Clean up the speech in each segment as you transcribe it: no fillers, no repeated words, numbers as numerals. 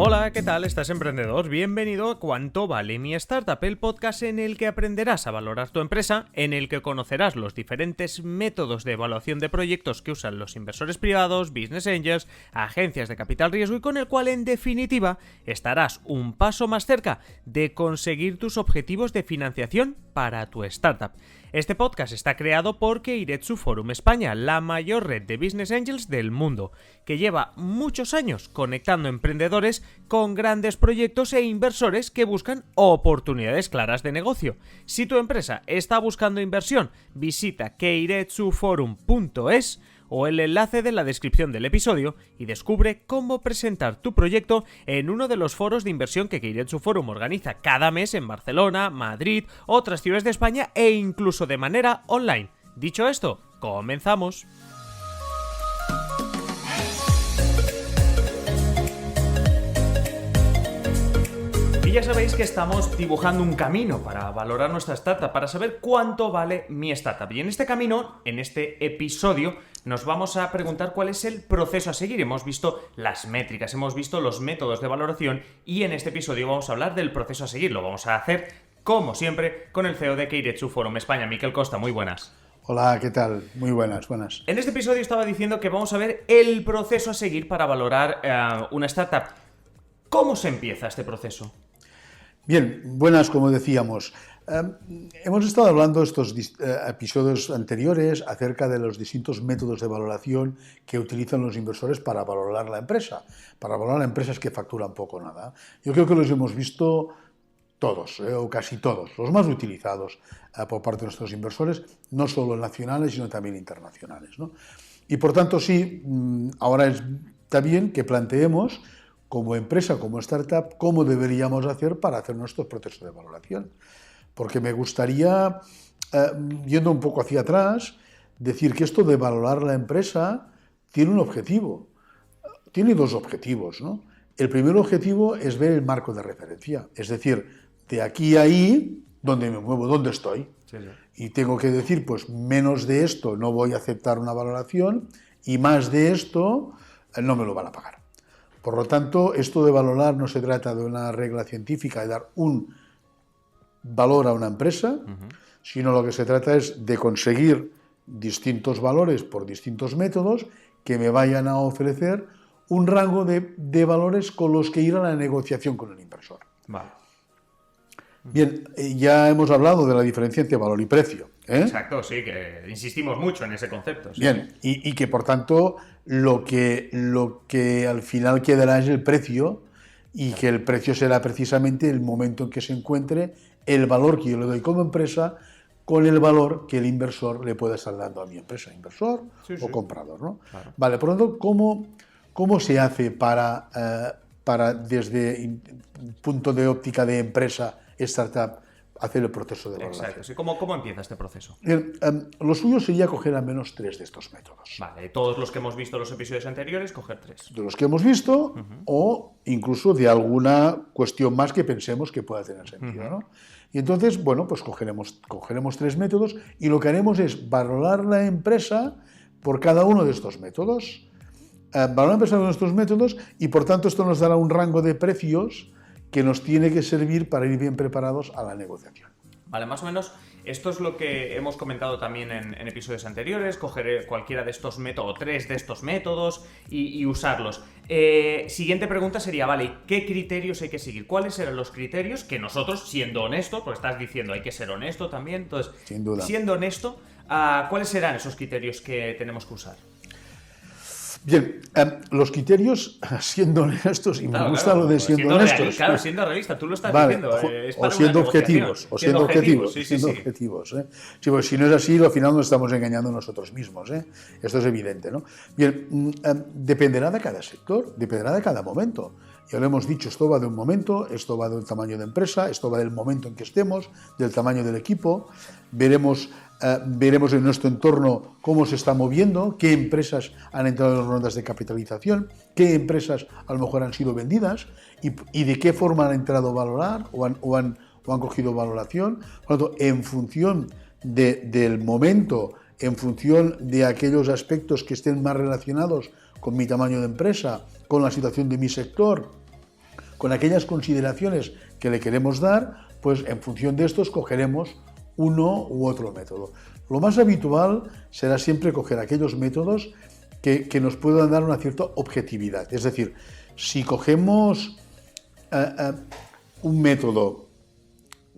Hola, ¿qué tal? ¿Estás emprendedor? Bienvenido a ¿Cuánto vale mi startup? El podcast en el que aprenderás a valorar tu empresa, en el que conocerás los diferentes métodos de evaluación de proyectos que usan los inversores privados, business angels, agencias de capital riesgo y con el cual, en definitiva, estarás un paso más cerca de conseguir tus objetivos de financiación para tu startup. Este podcast está creado por Keiretsu Forum España, la mayor red de business angels del mundo, que lleva muchos años conectando emprendedores con grandes proyectos e inversores que buscan oportunidades claras de negocio. Si tu empresa está buscando inversión, visita keiretsuforum.es o el enlace de la descripción del episodio y descubre cómo presentar tu proyecto en uno de los foros de inversión que Keiretsu Forum organiza cada mes en Barcelona, Madrid, otras ciudades de España e incluso de manera online. Dicho esto, comenzamos. Y ya sabéis que estamos dibujando un camino para valorar nuestra startup, para saber cuánto vale mi startup. Y en este camino, en este episodio, nos vamos a preguntar cuál es el proceso a seguir. Hemos visto las métricas, hemos visto los métodos de valoración y en este episodio vamos a hablar del proceso a seguir. Lo vamos a hacer, como siempre, con el CEO de Keiretsu Forum España, Miquel Costa. Muy buenas. Hola, ¿qué tal? Muy buenas. En este episodio estaba diciendo que vamos a ver el proceso a seguir para valorar una startup. ¿Cómo se empieza este proceso? Bien, buenas, como decíamos. Hemos estado hablando estos episodios anteriores acerca de los distintos métodos de valoración que utilizan los inversores para valorar la empresa, para valorar empresas que facturan poco o nada. Yo creo que los hemos visto todos, o casi todos, los más utilizados por parte de nuestros inversores, no solo nacionales, sino también internacionales, ¿no? Y por tanto, sí, ahora está bien que planteemos como empresa, como startup, cómo deberíamos hacer para hacer nuestro proceso de valoración. Porque me gustaría, yendo un poco hacia atrás, decir que esto de valorar la empresa tiene un objetivo. Tiene dos objetivos, ¿no? El primer objetivo es ver el marco de referencia, es decir, de aquí a ahí, ¿dónde me muevo? ¿Dónde estoy? Sí. Y tengo que decir, pues menos de esto no voy a aceptar una valoración y más de esto no me lo van a pagar. Por lo tanto, esto de valorar no se trata de una regla científica de dar un valor a una empresa, sino lo que se trata es de conseguir distintos valores por distintos métodos que me vayan a ofrecer un rango de valores con los que ir a la negociación con el inversor. Vale. Bien, ya hemos hablado de la diferencia entre valor y precio. Exacto, sí, que insistimos mucho en ese concepto. Sí. Bien, y que por tanto lo que al final quedará es el precio, y que el precio será precisamente el momento en que se encuentre el valor que yo le doy como empresa con el valor que el inversor le pueda estar dando a mi empresa, inversor o comprador, ¿no? Claro. Vale, por lo tanto, ¿cómo se hace para desde el punto de óptica de empresa, startup, hacer el proceso de valoración? Exacto. Sí. ¿Cómo empieza este proceso? Lo suyo sería coger al menos 3 de estos métodos. Vale, de todos los que hemos visto en los episodios anteriores, coger 3. De los que hemos visto, o incluso de alguna cuestión más que pensemos que pueda tener sentido, ¿no? Y entonces, bueno, pues cogeremos 3 métodos y lo que haremos es valorar la empresa por cada uno de estos métodos. Valorar la empresa con estos métodos y, por tanto, esto nos dará un rango de precios que nos tiene que servir para ir bien preparados a la negociación. Vale, más o menos esto es lo que hemos comentado también en episodios anteriores, coger cualquiera de estos métodos, 3 de estos métodos y usarlos. Siguiente pregunta sería, vale, ¿qué criterios hay que seguir? ¿Cuáles serán los criterios que nosotros, siendo honestos, porque estás diciendo hay que ser honesto también, entonces, sin duda, siendo honesto, ¿cuáles serán esos criterios que tenemos que usar? Bien, los criterios, siendo honestos, y me gusta lo de siendo honestos. Claro, siendo realista, tú lo estás diciendo. Es o siendo objetivos. Siendo objetivos. Sí, pues si no es así, al final nos estamos engañando nosotros mismos. Esto es evidente, ¿no? Bien, dependerá de cada sector, dependerá de cada momento. Ya lo hemos dicho, esto va de un momento, esto va del tamaño de empresa, esto va del momento en que estemos, del tamaño del equipo. Veremos en nuestro entorno cómo se está moviendo, qué empresas han entrado en las rondas de capitalización, qué empresas a lo mejor han sido vendidas y de qué forma han entrado a valorar o han cogido valoración. Por lo tanto, en función del momento, en función de aquellos aspectos que estén más relacionados con mi tamaño de empresa, con la situación de mi sector, con aquellas consideraciones que le queremos dar, pues en función de esto escogeremos uno u otro método. Lo más habitual será siempre coger aquellos métodos que nos puedan dar una cierta objetividad. Es decir, si cogemos un método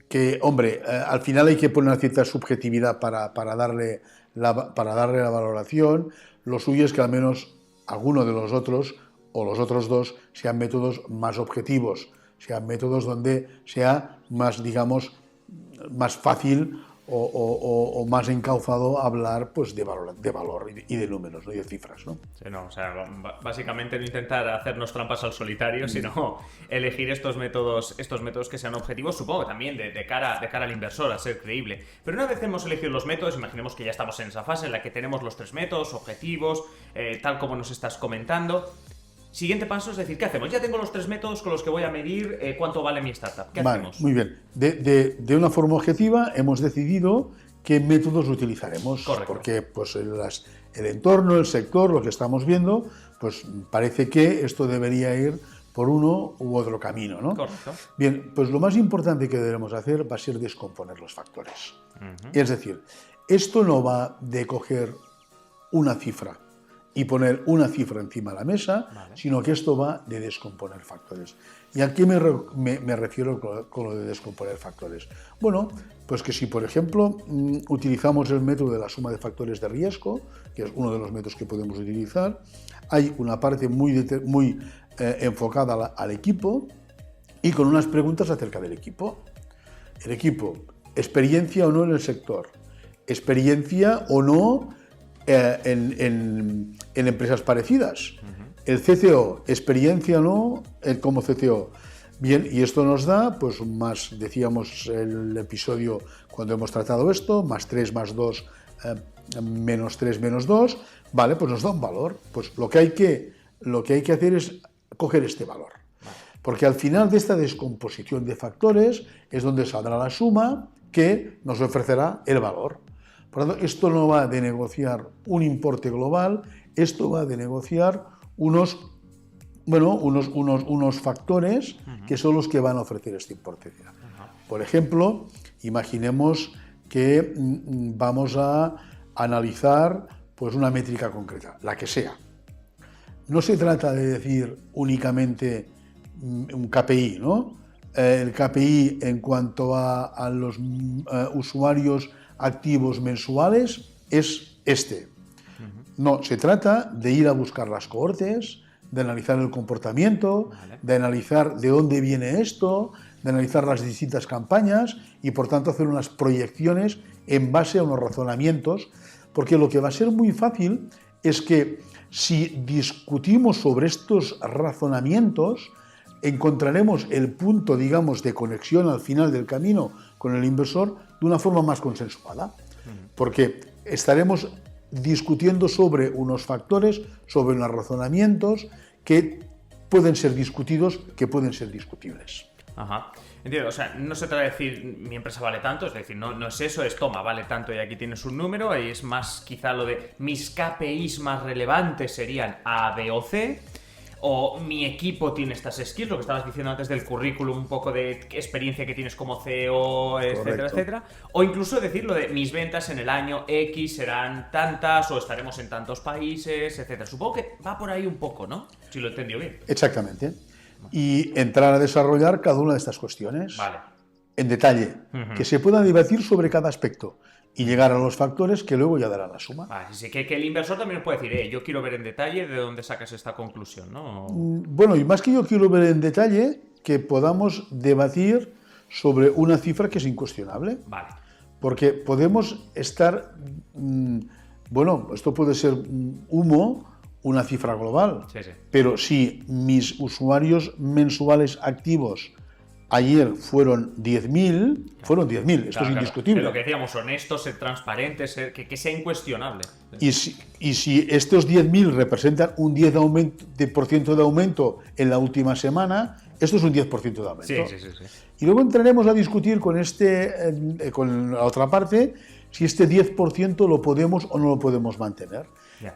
que, hombre, al final hay que poner una cierta subjetividad para darle la valoración, lo suyo es que al menos alguno de los otros o los otros dos sean métodos más objetivos, sean métodos donde sea más, digamos, más fácil o más encauzado hablar pues de valor y de números, ¿no? Y de cifras, ¿no? Sí, no, o sea, básicamente no intentar hacernos trampas al solitario, sino elegir estos métodos que sean objetivos, supongo también de cara al inversor, a ser creíble. Pero una vez hemos elegido los métodos, imaginemos que ya estamos en esa fase en la que tenemos los 3 métodos, objetivos, tal como nos estás comentando. Siguiente paso es decir, ¿qué hacemos? Ya tengo los 3 métodos con los que voy a medir cuánto vale mi startup. ¿Qué hacemos? Muy bien. De una forma objetiva hemos decidido qué métodos utilizaremos. Correcto. Porque pues, el entorno, el sector, lo que estamos viendo, pues parece que esto debería ir por uno u otro camino, ¿no? Correcto. Bien, pues lo más importante que debemos hacer va a ser descomponer los factores. Es decir, esto no va de coger una cifra y poner una cifra encima de la mesa, vale, sino que esto va de descomponer factores. ¿Y a qué me refiero con lo de descomponer factores? Bueno, pues que si, por ejemplo, utilizamos el método de la suma de factores de riesgo, que es uno de los métodos que podemos utilizar, hay una parte muy enfocada al equipo y con unas preguntas acerca del equipo. El equipo, experiencia o no en el sector, experiencia o no en empresas parecidas. El CCO, experiencia o no como CCO. Bien, y esto nos da, pues más, decíamos el episodio cuando hemos tratado esto, más 3, más 2, menos 3, menos 2, vale, pues nos da un valor. Pues lo que hay que hacer es coger este valor. Porque al final de esta descomposición de factores es donde saldrá la suma que nos ofrecerá el valor. Por lo tanto, esto no va de negociar un importe global, esto va de negociar unos factores que son los que van a ofrecer este importe. Por ejemplo, imaginemos que vamos a analizar pues, una métrica concreta, la que sea. No se trata de decir únicamente un KPI, ¿no? El KPI en cuanto a los usuarios activos mensuales es este. No, se trata de ir a buscar las cohortes, de analizar el comportamiento, vale, de analizar de dónde viene esto, de analizar las distintas campañas y por tanto hacer unas proyecciones en base a unos razonamientos, porque lo que va a ser muy fácil es que si discutimos sobre estos razonamientos, encontraremos el punto, digamos, de conexión al final del camino con el inversor de una forma más consensuada, porque estaremos discutiendo sobre unos factores, sobre unos razonamientos que pueden ser discutidos, que pueden ser discutibles. Ajá. Entiendo, o sea, no se trata de decir mi empresa vale tanto, es decir, no es eso, es toma, vale tanto y aquí tienes un número, y es más quizá lo de mis KPIs más relevantes serían A, B o C, o mi equipo tiene estas skills, lo que estabas diciendo antes del currículum, un poco de experiencia que tienes como CEO, etcétera, correcto, etcétera, o incluso decir lo de mis ventas en el año X serán tantas o estaremos en tantos países, etcétera. Supongo que va por ahí un poco, ¿no? Si lo he entendido bien. Exactamente. Y entrar a desarrollar cada una de estas cuestiones, vale, en detalle, que se pueda debatir sobre cada aspecto y llegar a los factores que luego ya darán la suma. Así que el inversor también puede decir, yo quiero ver en detalle de dónde sacas esta conclusión, ¿no? Bueno, y más que yo quiero ver en detalle, que podamos debatir sobre una cifra que es incuestionable. Vale. Porque podemos estar, bueno, esto puede ser humo, una cifra global, sí. Pero si mis usuarios mensuales activos ayer fueron 10.000, fueron 10.000, esto es indiscutible. Es lo que decíamos, honestos, ser transparentes, que sea incuestionable. Y si estos 10.000 representan un 10% de aumento en la última semana, esto es un 10% de aumento. Sí. Y luego entraremos a discutir con la otra parte si este 10% lo podemos o no lo podemos mantener.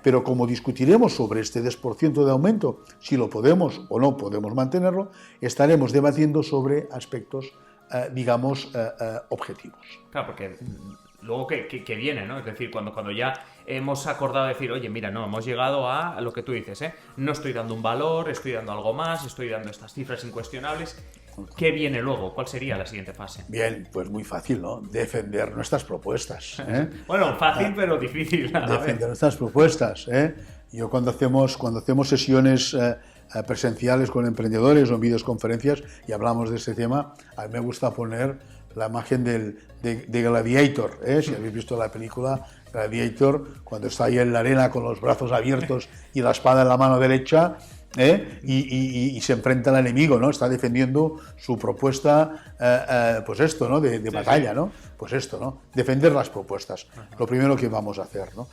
Pero como discutiremos sobre este 10% de aumento, si lo podemos o no podemos mantenerlo, estaremos debatiendo sobre aspectos, digamos, objetivos. Claro, porque luego que viene, ¿no? Es decir, cuando ya hemos acordado decir, oye, mira, no, hemos llegado a lo que tú dices, ¿eh? No estoy dando un valor, estoy dando algo más, estoy dando estas cifras incuestionables. ¿Qué viene luego? ¿Cuál sería la siguiente fase? Bien, pues muy fácil, ¿no? Defender nuestras propuestas. Bueno, fácil, pero difícil. Defender nuestras propuestas. Yo cuando hacemos sesiones presenciales con emprendedores o en videoconferencias y hablamos de este tema, a mí me gusta poner la imagen de Gladiator. Si habéis visto la película Gladiator, cuando está ahí en la arena con los brazos abiertos y la espada en la mano derecha, y se enfrenta al enemigo, ¿no? Está defendiendo su propuesta, pues esto, ¿no? De batalla, ¿no? Pues esto, ¿no? Defender las propuestas. Lo primero que vamos a hacer, ¿no?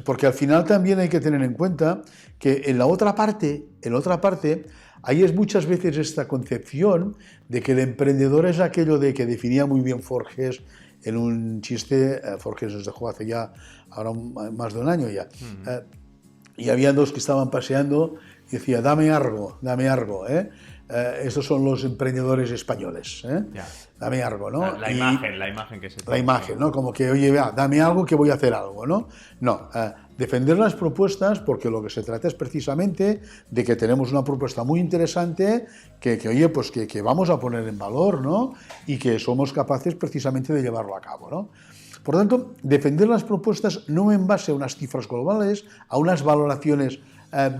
Porque al final también hay que tener en cuenta que en la otra parte, ahí es muchas veces esta concepción de que el emprendedor es aquello de que definía muy bien Forges en un chiste. Forges nos dejó hace ya, ahora más de un año ya. Y había dos que estaban paseando y decía, dame algo, estos son los emprendedores españoles, dame algo, ¿no? La imagen que se... La imagen, ¿no? Como que, oye, vea, dame algo que voy a hacer algo, ¿no? No, defender las propuestas, porque lo que se trata es precisamente de que tenemos una propuesta muy interesante que oye, pues que vamos a poner en valor, ¿no? Y que somos capaces precisamente de llevarlo a cabo, ¿no? Por tanto, defender las propuestas no en base a unas cifras globales, a unas valoraciones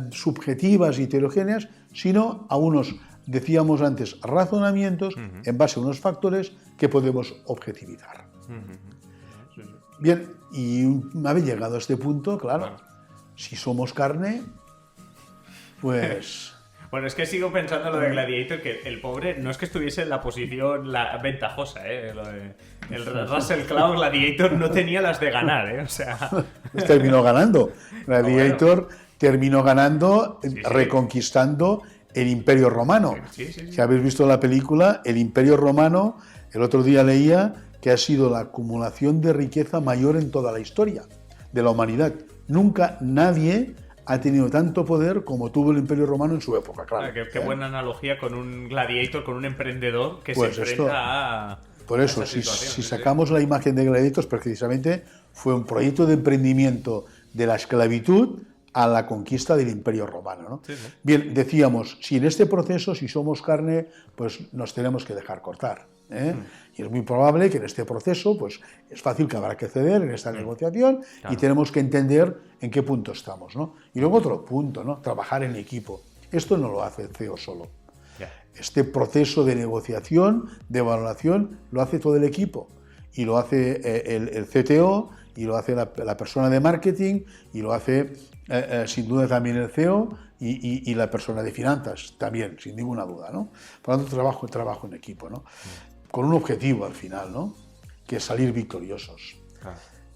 subjetivas y heterogéneas, sino a unos, decíamos antes, razonamientos en base a unos factores que podemos objetivizar. Bien, y una vez llegado a este punto, claro, si somos carne, pues... Bueno, es que sigo pensando en lo de Gladiator, que el pobre no es que estuviese en la posición ventajosa, Lo de, el Russell Crowe Gladiator no tenía las de ganar, O sea... Pues terminó ganando. Gladiator terminó ganando, reconquistando el Imperio Romano. Si habéis visto la película, el Imperio Romano, el otro día leía que ha sido la acumulación de riqueza mayor en toda la historia de la humanidad. Nunca nadie ha tenido tanto poder como tuvo el Imperio Romano en su época, claro. Qué buena analogía con un gladiator, con un emprendedor que pues se enfrenta a... Por eso, si sacamos la imagen de Gladiator, precisamente fue un proyecto de emprendimiento de la esclavitud a la conquista del Imperio Romano, ¿no? Bien, decíamos, si en este proceso, si somos carne, pues nos tenemos que dejar cortar. Y es muy probable que en este proceso, pues es fácil que habrá que ceder en esta negociación y tenemos que entender en qué punto estamos, ¿no? Y luego otro punto, ¿no? Trabajar en equipo. Esto no lo hace el CEO solo. Este proceso de negociación, de valoración, lo hace todo el equipo. Y lo hace el CTO, y lo hace la persona de marketing, y lo hace sin duda también el CEO y la persona de finanzas, también, sin ninguna duda, ¿no? Por lo tanto, trabajo en equipo, ¿no? Con un objetivo al final, ¿no? Que es salir victoriosos.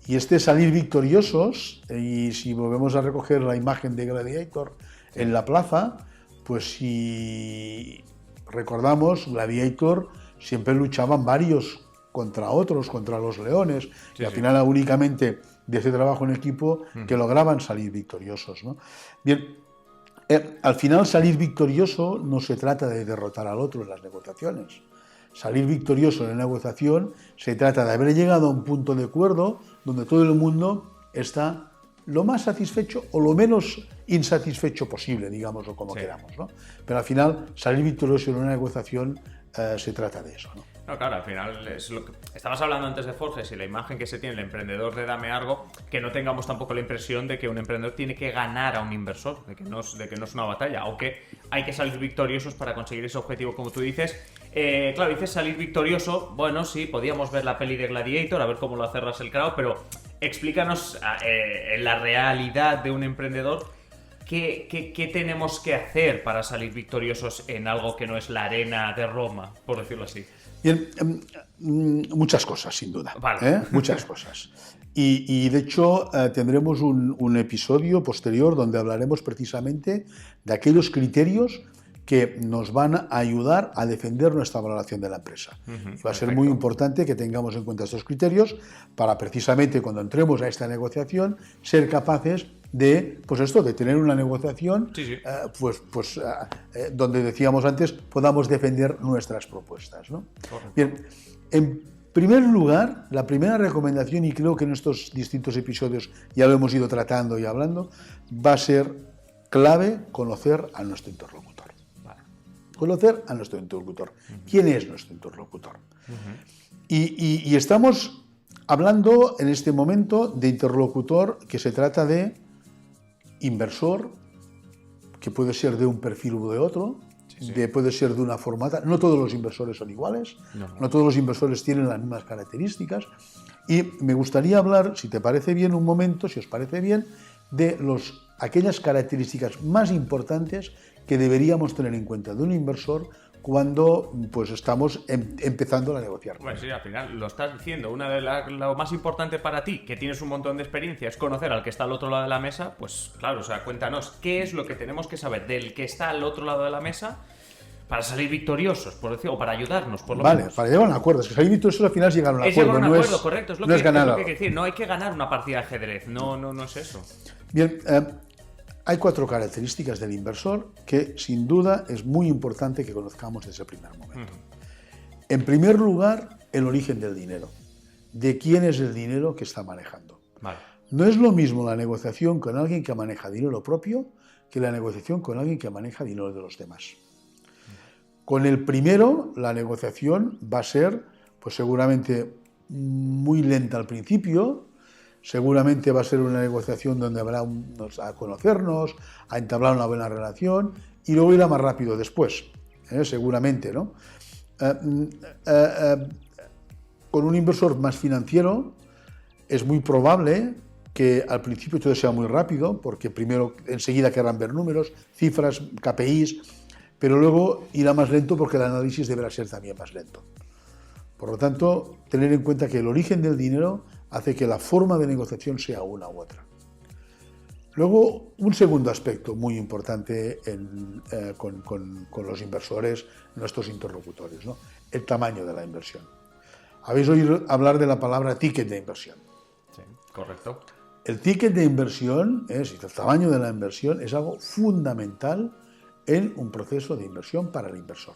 Y este salir victoriosos, y si volvemos a recoger la imagen de Gladiator en la plaza, pues si recordamos, Gladiator siempre luchaban varios contra otros, contra los leones, y al final era únicamente de ese trabajo en equipo que lograban salir victoriosos, ¿no? Bien, al final salir victorioso no se trata de derrotar al otro en las negociaciones. Salir victorioso en la negociación se trata de haber llegado a un punto de acuerdo donde todo el mundo está lo más satisfecho o lo menos insatisfecho posible, digamos, o como queramos, ¿no? Pero al final salir victorioso en una negociación se trata de eso, ¿no? No, claro, al final es lo que... Estabas hablando antes de Forges y la imagen que se tiene el emprendedor de dame algo, que no tengamos tampoco la impresión de que un emprendedor tiene que ganar a un inversor, de que no es una batalla, aunque hay que salir victoriosos para conseguir ese objetivo, como tú dices. Claro, dices salir victorioso, bueno, sí, podíamos ver la peli de Gladiator, a ver cómo lo hace Russell Crowe, pero explícanos en la realidad de un emprendedor ¿qué tenemos que hacer para salir victoriosos en algo que no es la arena de Roma, por decirlo así. Bien, muchas cosas, sin duda. Vale. Muchas cosas. Y de hecho tendremos un episodio posterior donde hablaremos precisamente de aquellos criterios que nos van a ayudar a defender nuestra valoración de la empresa. Y va a ser muy importante que tengamos en cuenta estos criterios para precisamente cuando entremos a esta negociación ser capaces de, pues esto, de tener una negociación donde decíamos antes podamos defender nuestras propuestas, ¿no? Bien, en primer lugar, la primera recomendación, y creo que en estos distintos episodios ya lo hemos ido tratando y hablando, va a ser clave conocer a nuestro interlocutor. Conocer a nuestro interlocutor. ¿Quién es nuestro interlocutor? Y estamos hablando en este momento de interlocutor que se trata de inversor, que puede ser de un perfil u de otro, puede ser de una forma. No todos los inversores son iguales, no todos los inversores tienen las mismas características. Y me gustaría hablar, si te parece bien, un momento, si os parece bien, de aquellas características más importantes que deberíamos tener en cuenta de un inversor cuando pues estamos empezando a negociar. Bueno, sí, al final lo estás diciendo. Lo más importante para ti, que tienes un montón de experiencia, es conocer al que está al otro lado de la mesa. Pues claro, o sea, cuéntanos, ¿qué es lo que tenemos que saber del que está al otro lado de la mesa para salir victoriosos, por decirlo, o para ayudarnos, por lo menos? Vale, para llegar a un acuerdo. Es que salir victoriosos al final es llegar a un acuerdo. Es llegar a un acuerdo, correcto. Es lo que ganar. Hay que decir. No hay que ganar una partida de ajedrez. No es eso. Bien, hay 4 características del inversor que sin duda es muy importante que conozcamos desde el primer momento. En primer lugar, el origen del dinero. ¿De quién es el dinero que está manejando? Vale. No es lo mismo la negociación con alguien que maneja dinero propio que la negociación con alguien que maneja dinero de los demás. Con el primero, la negociación va a ser, pues seguramente muy lenta al principio. Seguramente va a ser una negociación donde habrá a conocernos, a entablar una buena relación y luego irá más rápido después, seguramente, ¿no? Con un inversor más financiero es muy probable que al principio todo sea muy rápido, porque primero enseguida querrán ver números, cifras, KPIs, pero luego irá más lento porque el análisis deberá ser también más lento. Por lo tanto, tener en cuenta que el origen del dinero hace que la forma de negociación sea una u otra. Luego, un segundo aspecto muy importante con los inversores, nuestros interlocutores, ¿no? El tamaño de la inversión. Habéis oído hablar de la palabra ticket de inversión. Sí, correcto. El ticket de inversión, el tamaño de la inversión, es algo fundamental en un proceso de inversión para el inversor.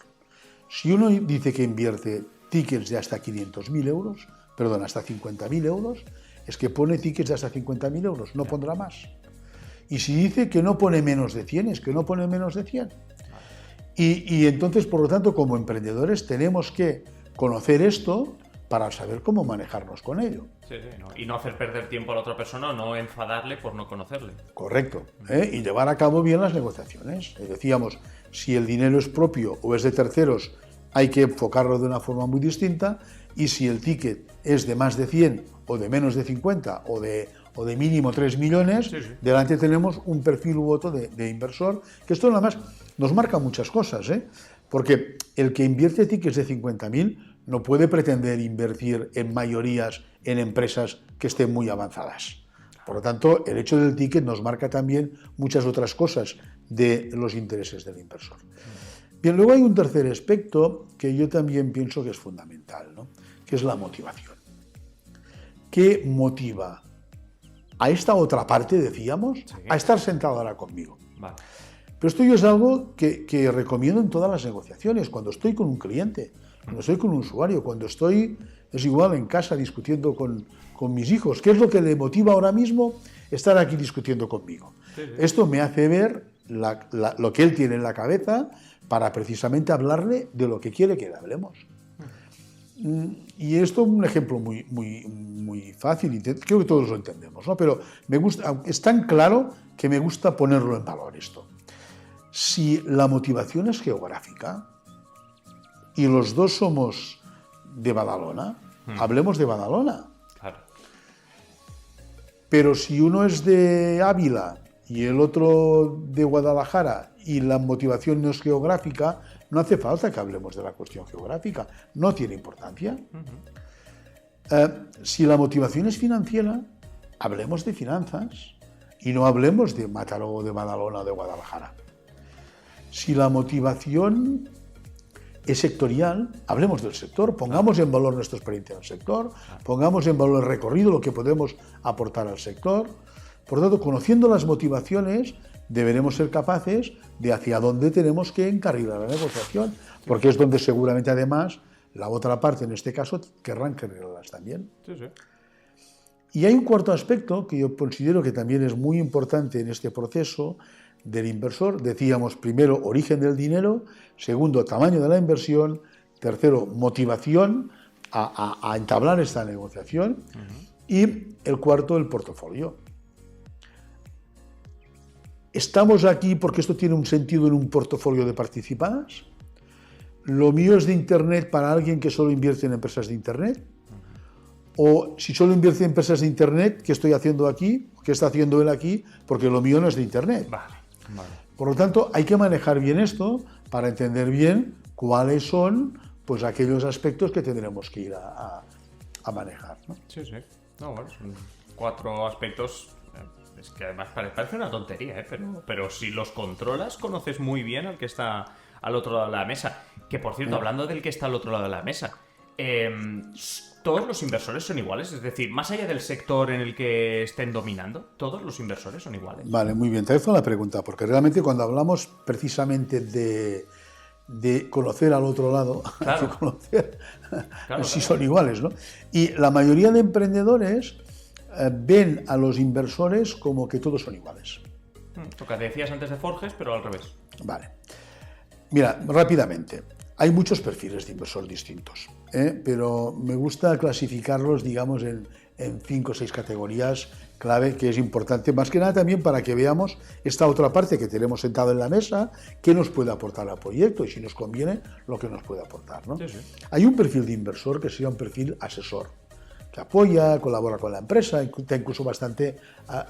Si uno dice que invierte tickets de hasta 500.000 euros, perdón, hasta 50.000 euros, es que pone tickets de hasta 50.000 euros, no pondrá más. Y si dice que no pone menos de 100, es que no pone menos de 100. Y entonces, por lo tanto, como emprendedores tenemos que conocer esto para saber cómo manejarnos con ello. Sí, no. Y no hacer perder tiempo a la otra persona, no enfadarle por no conocerle. Correcto. Y llevar a cabo bien las negociaciones. Decíamos, si el dinero es propio o es de terceros, hay que enfocarlo de una forma muy distinta, y si el ticket es de más de 100 o de menos de 50 o de mínimo 3 millones, delante tenemos un perfil u otro de inversor, que esto nada más nos marca muchas cosas, porque el que invierte tickets de 50.000 no puede pretender invertir en mayorías en empresas que estén muy avanzadas. Por lo tanto, el hecho del ticket nos marca también muchas otras cosas de los intereses del inversor. Bien, luego hay un tercer aspecto que yo también pienso que es fundamental, ¿no? Que es la motivación. ¿Qué motiva a esta otra parte, decíamos, a estar sentado ahora conmigo? Vale. Pero esto yo es algo que recomiendo en todas las negociaciones, cuando estoy con un cliente, cuando estoy con un usuario, cuando estoy, es igual, en casa discutiendo con mis hijos. ¿Qué es lo que le motiva ahora mismo estar aquí discutiendo conmigo? Esto me hace ver lo que él tiene en la cabeza para precisamente hablarle de lo que quiere que le hablemos. Y esto es un ejemplo muy fácil, y creo que todos lo entendemos, ¿no? Pero me gusta, es tan claro que me gusta ponerlo en valor esto. Si la motivación es geográfica y los dos somos de Badalona, hablemos de Badalona. Claro. Pero si uno es de Ávila y el otro de Guadalajara y la motivación no es geográfica, no hace falta que hablemos de la cuestión geográfica, no tiene importancia. Si la motivación es financiera, hablemos de finanzas y no hablemos de Mataró, de Badalona o de Guadalajara. Si la motivación es sectorial, hablemos del sector, pongamos en valor nuestra experiencia en el sector, pongamos en valor el recorrido, lo que podemos aportar al sector. Por lo tanto, conociendo las motivaciones, deberemos ser capaces de hacia dónde tenemos que encarrilar la negociación, porque es donde seguramente además la otra parte, en este caso, querrán encarrilarlas también. Sí, sí. Y hay un cuarto aspecto que yo considero que también es muy importante en este proceso del inversor. Decíamos, primero, origen del dinero, segundo, tamaño de la inversión, tercero, motivación a entablar esta negociación, y el cuarto, el portafolio. ¿Estamos aquí porque esto tiene un sentido en un portafolio de participadas? ¿Lo mío es de Internet para alguien que solo invierte en empresas de Internet? O si solo invierte en empresas de Internet, ¿qué estoy haciendo aquí? ¿Qué está haciendo él aquí? Porque lo mío no es de Internet. Vale. Por lo tanto, hay que manejar bien esto para entender bien cuáles son pues, aquellos aspectos que tendremos que ir a manejar, ¿no? Sí, sí. No, bueno, son 4 aspectos. Es que además parece una tontería, ¿eh? Pero si los controlas, conoces muy bien al que está al otro lado de la mesa. Que, por cierto, hablando del que está al otro lado de la mesa, ¿todos los inversores son iguales? Es decir, más allá del sector en el que estén dominando, ¿todos los inversores son iguales? Vale, muy bien. Te hago la pregunta, porque realmente cuando hablamos precisamente de conocer al otro lado, claro. hay que conocer Claro, si claro. son iguales, ¿no? Y la mayoría de emprendedores ven a los inversores como que todos son iguales. Lo que decías antes de Forges, pero al revés. Vale. Mira, rápidamente. Hay muchos perfiles de inversor distintos, pero me gusta clasificarlos, digamos, en 5 o 6 categorías clave, que es importante, más que nada también para que veamos esta otra parte que tenemos sentado en la mesa, qué nos puede aportar al proyecto y si nos conviene, lo que nos puede aportar, ¿no? Sí, sí. Hay un perfil de inversor que sería un perfil asesor, que apoya, colabora con la empresa, incluso bastante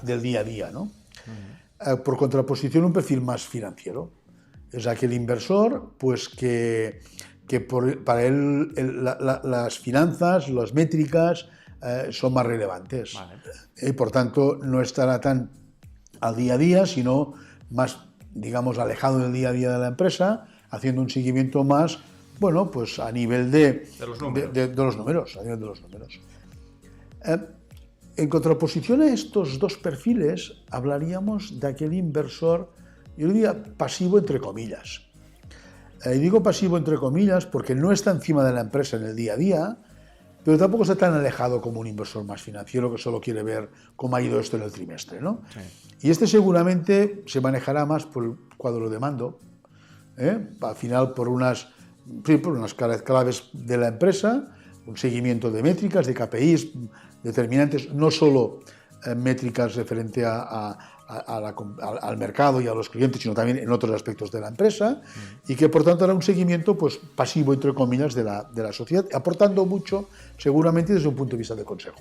del día a día, ¿no? Por contraposición, un perfil más financiero. Es aquel inversor pues, que para él las finanzas, las métricas son más relevantes. Vale. Y por tanto no estará tan al día a día, sino más, digamos, alejado del día a día de la empresa, haciendo un seguimiento más, bueno, pues a nivel de los números. de los números, a nivel de los números. En contraposición a estos dos perfiles, hablaríamos de aquel inversor, yo diría pasivo entre comillas. Y digo pasivo entre comillas porque no está encima de la empresa en el día a día, pero tampoco está tan alejado como un inversor más financiero que solo quiere ver cómo ha ido esto en el trimestre, ¿no? Sí. Y este seguramente se manejará más por el cuadro de mando, al final por unas claves de la empresa, un seguimiento de métricas, de KPIs determinantes, no solo métricas referente al mercado y a los clientes, sino también en otros aspectos de la empresa, y que por tanto hará un seguimiento pues, pasivo, entre comillas, de la sociedad, aportando mucho seguramente desde un punto de vista de consejo.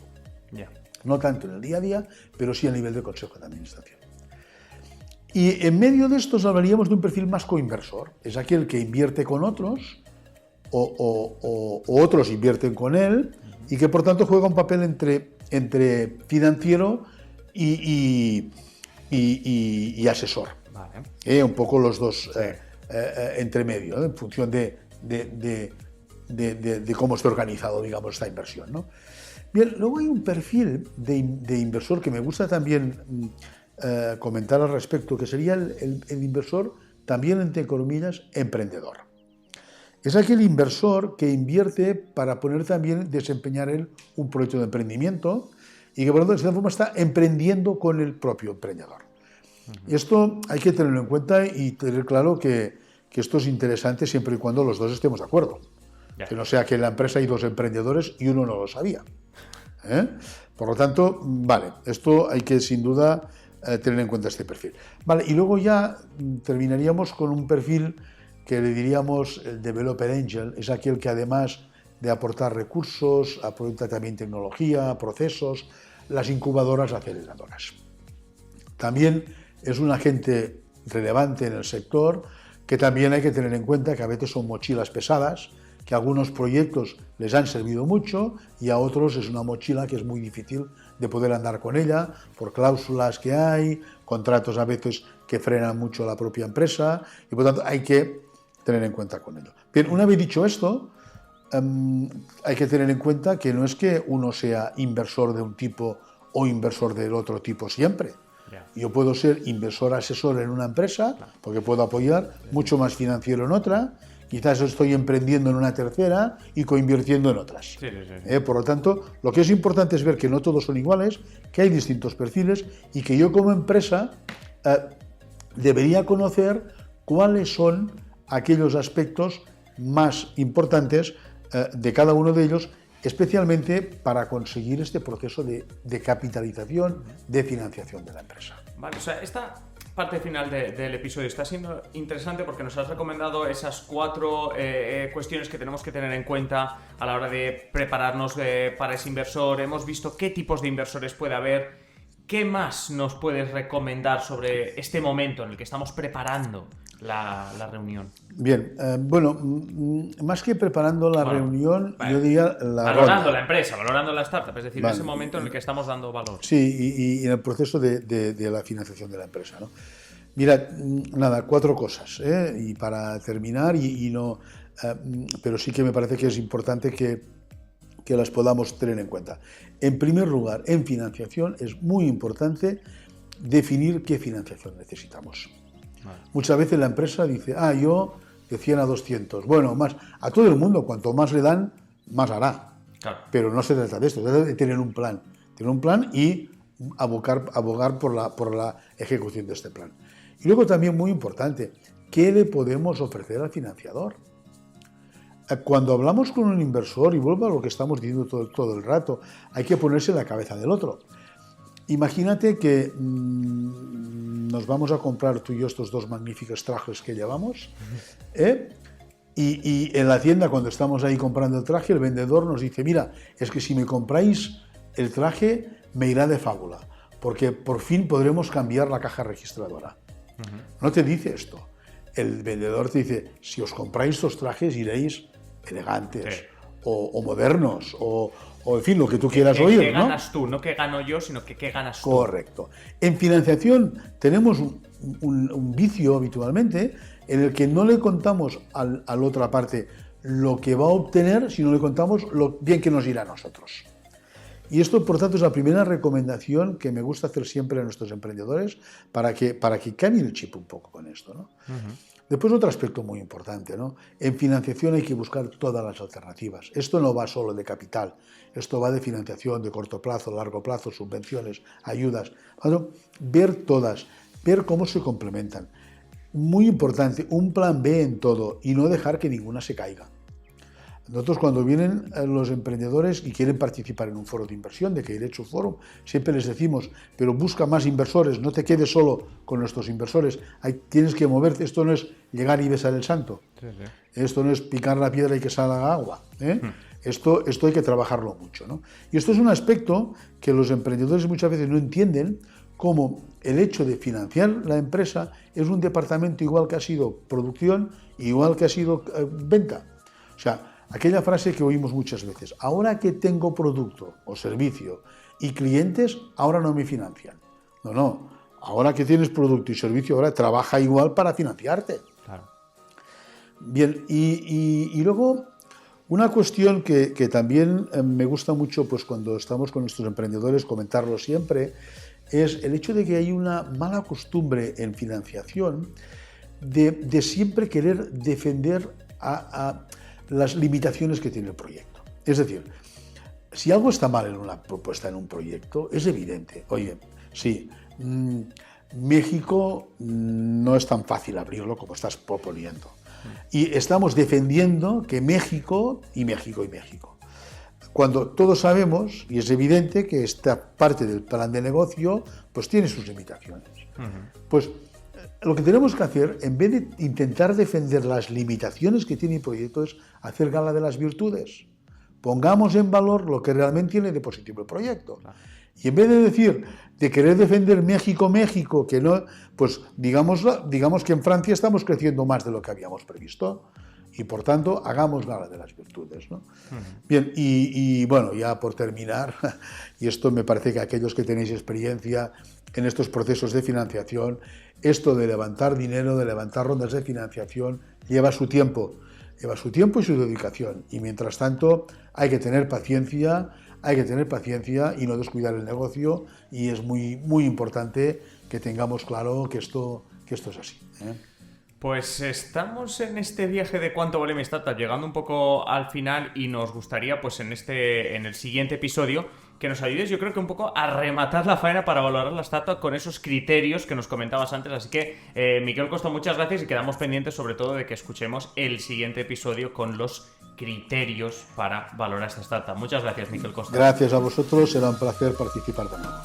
Yeah. No tanto en el día a día, pero sí a nivel de consejo de administración. Y en medio de estos hablaríamos de un perfil más coinversor, es aquel que invierte con otros o otros invierten con él y que por tanto juega un papel entre financiero y asesor. Vale. Un poco los dos entre medio, en función de cómo esté organizado, digamos, esta inversión, ¿no? Bien, luego hay un perfil de inversor que me gusta también comentar al respecto, que sería el inversor, también entre comillas, emprendedor. Es aquel inversor que invierte para poder también desempeñar él un proyecto de emprendimiento y que por lo tanto de esta forma está emprendiendo con el propio emprendedor. Y esto hay que tenerlo en cuenta y tener claro que esto es interesante siempre y cuando los dos estemos de acuerdo. Que no sea que en la empresa hay dos emprendedores y uno no lo sabía. Por lo tanto, vale, esto hay que sin duda tener en cuenta este perfil. Vale, y luego ya terminaríamos con un perfil que le diríamos el Developer Angel, es aquel que además de aportar recursos, aporta también tecnología, procesos, las incubadoras aceleradoras. También es un agente relevante en el sector que también hay que tener en cuenta que a veces son mochilas pesadas, que a algunos proyectos les han servido mucho y a otros es una mochila que es muy difícil de poder andar con ella por cláusulas que hay, contratos a veces que frenan mucho la propia empresa y por tanto hay que tener en cuenta con ello. Bien, una vez dicho esto, hay que tener en cuenta que no es que uno sea inversor de un tipo o inversor del otro tipo siempre. Yo puedo ser inversor asesor en una empresa porque puedo apoyar, mucho más financiero en otra, quizás estoy emprendiendo en una tercera y coinvirtiendo en otras. Por lo tanto, lo que es importante es ver que no todos son iguales, que hay distintos perfiles y que yo como empresa debería conocer cuáles son aquellos aspectos más importantes de cada uno de ellos, especialmente para conseguir este proceso de capitalización, de financiación de la empresa. Vale, o sea, esta parte final del episodio está siendo interesante porque nos has recomendado esas 4 cuestiones que tenemos que tener en cuenta a la hora de prepararnos para ese inversor. Hemos visto qué tipos de inversores puede haber. ¿Qué más nos puedes recomendar sobre este momento en el que estamos preparando la reunión? Bien, bueno, más que preparando la reunión, yo diría valorando la empresa, valorando la startup, es decir, ese momento en el que estamos dando valor. Sí, y en el proceso de la financiación de la empresa, ¿no? Mira, nada, 4 cosas, y para terminar, pero sí que me parece que es importante que las podamos tener en cuenta. En primer lugar, en financiación es muy importante definir qué financiación necesitamos. Muchas veces la empresa dice, yo de 100 a 200. Bueno, más a todo el mundo, cuanto más le dan, más hará. Claro. Pero no se trata de esto, se trata de tener un plan. Tener un plan y abogar por la ejecución de este plan. Y luego también muy importante, ¿qué le podemos ofrecer al financiador? Cuando hablamos con un inversor, y vuelvo a lo que estamos diciendo todo el rato, hay que ponerse en la cabeza del otro. Imagínate que nos vamos a comprar tú y yo estos 2 magníficos trajes que llevamos, y en la tienda, cuando estamos ahí comprando el traje, el vendedor nos dice, mira, es que si me compráis el traje me irá de fábula, porque por fin podremos cambiar la caja registradora. No te dice esto. El vendedor te dice, si os compráis estos trajes iréis elegantes, o modernos, o en fin, lo que tú quieras oír, ¿no? ¿Qué ganas tú? No qué gano yo, sino que qué ganas tú. Correcto. En financiación tenemos un vicio habitualmente en el que no le contamos a la otra parte lo que va a obtener, sino le contamos lo bien que nos irá a nosotros. Y esto, por tanto, es la primera recomendación que me gusta hacer siempre a nuestros emprendedores para que cambien el chip un poco con esto, ¿no? Después, otro aspecto muy importante, ¿no? En financiación hay que buscar todas las alternativas. Esto no va solo de capital, esto va de financiación de corto plazo, largo plazo, subvenciones, ayudas. Bueno, ver todas, ver cómo se complementan. Muy importante, un plan B en todo y no dejar que ninguna se caiga. Nosotros, cuando vienen los emprendedores y quieren participar en un foro de inversión, de Keiretsu Forum, siempre les decimos, pero busca más inversores, no te quedes solo con nuestros inversores, tienes que moverte. Esto no es llegar y besar el santo, esto no es picar la piedra y que salga agua, Esto hay que trabajarlo mucho, ¿no? Y esto es un aspecto que los emprendedores muchas veces no entienden, como el hecho de financiar la empresa es un departamento igual que ha sido producción, igual que ha sido venta. O sea, aquella frase que oímos muchas veces, ahora que tengo producto o servicio y clientes, ahora no me financian. No, ahora que tienes producto y servicio, ahora trabaja igual para financiarte. Claro. Bien, y luego una cuestión que también me gusta mucho, pues cuando estamos con nuestros emprendedores, comentarlo siempre, es el hecho de que hay una mala costumbre en financiación de siempre querer defender a las limitaciones que tiene el proyecto. Es decir, si algo está mal en una propuesta, en un proyecto, es evidente. Oye, sí, México no es tan fácil abrirlo como estás proponiendo. Y estamos defendiendo que México y México y México. Cuando todos sabemos, y es evidente, que esta parte del plan de negocio pues tiene sus limitaciones. Pues lo que tenemos que hacer, en vez de intentar defender las limitaciones que tiene el proyecto, es hacer gala de las virtudes. Pongamos en valor lo que realmente tiene de positivo el proyecto. Y en vez de querer defender México, que no, pues digamos que en Francia estamos creciendo más de lo que habíamos previsto. Y por tanto, hagamos gala de las virtudes, ¿no? Bien, y bueno, ya por terminar, y esto me parece que aquellos que tenéis experiencia en estos procesos de financiación, esto de levantar dinero, de levantar rondas de financiación, lleva su tiempo y su dedicación. Y mientras tanto hay que tener paciencia y no descuidar el negocio, y es muy, muy importante que tengamos claro que esto es así, ¿eh? Pues estamos en este viaje de cuánto vale mi startup, llegando un poco al final, y nos gustaría, pues en el siguiente episodio, que nos ayudes, yo creo que un poco a rematar la faena para valorar la startup con esos criterios que nos comentabas antes. Así que, Miquel Costa, muchas gracias, y quedamos pendientes sobre todo de que escuchemos el siguiente episodio con los criterios para valorar esta startup. Muchas gracias, Miquel Costa. Gracias a vosotros, será un placer participar de nuevo.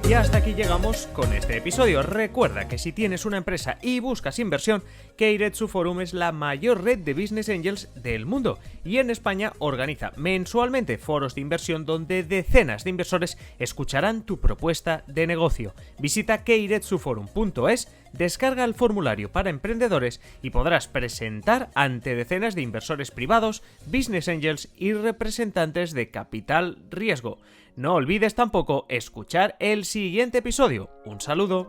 Y hasta aquí llegamos con este episodio. Recuerda que si tienes una empresa y buscas inversión, Keiretsu Forum es la mayor red de Business Angels del mundo, y en España organiza mensualmente foros de inversión donde decenas de inversores escucharán tu propuesta de negocio. Visita keiretsuforum.es, descarga el formulario para emprendedores y podrás presentar ante decenas de inversores privados, Business Angels y representantes de capital riesgo. No olvides tampoco escuchar el siguiente episodio. Un saludo.